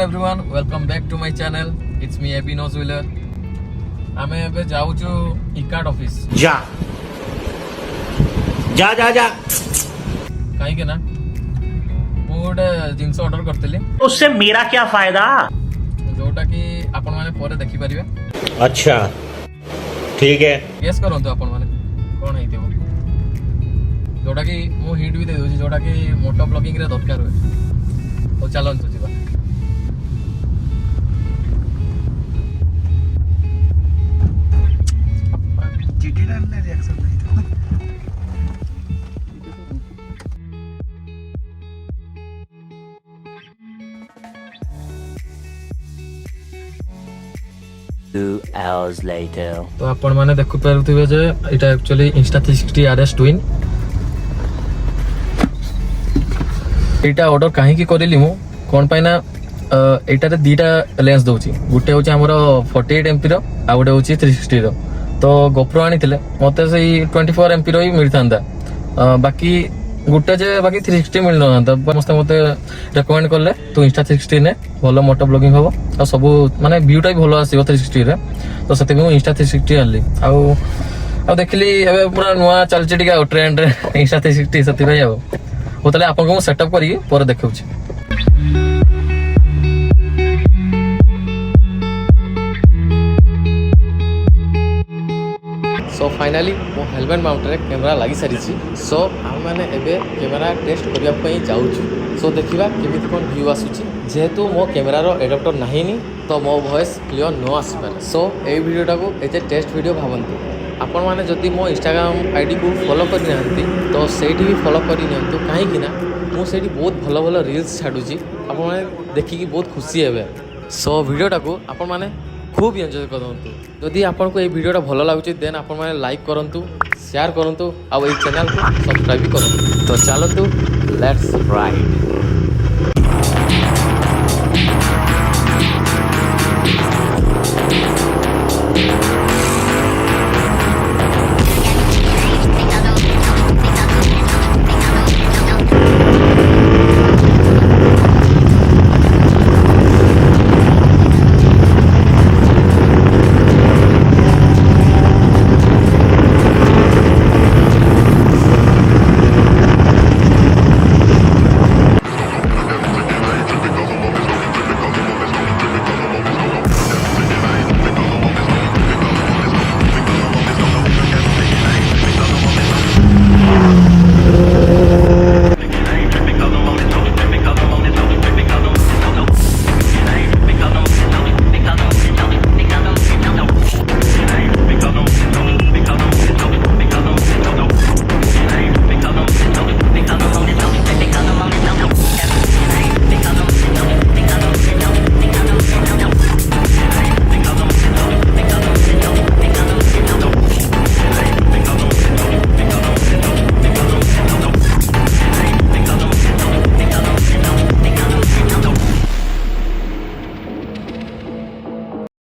everyone, welcome back to my channel. It's me Abby Nozwiller. आमे एबे जाउछु इकार्ड office जा जा जा जा काई के ना मु गोटे जिंस ऑर्डर करतली उससे मेरा क्या फायदा जोटा कि आपण माने परे देखि परिबे। अच्छा ठीक है गेस करंतु आपण माने कोन हेइतेबो जोटा कि मु हिंट भी दे दोछि जोटा कि मोटो ब्लॉगिंग रे दरकार होय। तो चलंतु जीवा रिएक्शन नहीं था। तो आपण माने देखु पारुथिबे जे एटा एक्चुअली इंस्टा 360 RS ट्विन एटा ऑर्डर काहे की करली मु कोन पाइना एटा रे दीटा लेंस दोची गुटे होची हमरो 48 एमपी रो आ गुटे होची 360 रो। तो गोप्रो आनी थिले मते से 24 एमपी रो ही मिलथांदा बाकी गुटे जे बाकी 360 मिल नथांदा मस्ते मते रेकमेंड करले तू इंस्टा 360 ने भलो मोटो ब्लॉगिंग हबो आ सब माने व्यूटा भी भलो आसीबो 360 रे। तो सेते मु इंस्टा 360 आली आ देखली एबे पूरा नुवा चलची टिका ट्रेंड रे इंस्टा 360 सती भाई आबो हो तले आपन को सेटअप करी पर देखौची। सो फाइनाली मो हेलमेट माउंट रे कैमरा लागि सारी सो हम माने एबे कैमरा टेस्ट करिया पई जाउछु। सो देखिबा केमिति कोन व्यू आसुची जेहेतु मो कैमरा रो एडाप्टर नाही नी तो मो वॉइस क्लियर नो आसपारे। सो ए वीडियोटा को एजे टेस्ट वीडियो भावंतु आपण माने जदि मो इंस्टाग्राम आईडी को फॉलो करि नाहंती तो सेठी भी फॉलो करि नियंतु काहे कि ना मो सेठी बहुत भलो भलो रील्स छाडुची आपण माने देखि कि बहुत खुशी हेबे। सो वीडियोटा को आपण माने खूब एंजॉय करंतु। जदि आपन को ए वीडियोटा भलो लागुची देन आपण माने लाइक करंतु शेयर करंतु आ ए चैनल को सब्सक्राइब करंतु। तो चलंतु लेट्स राइड।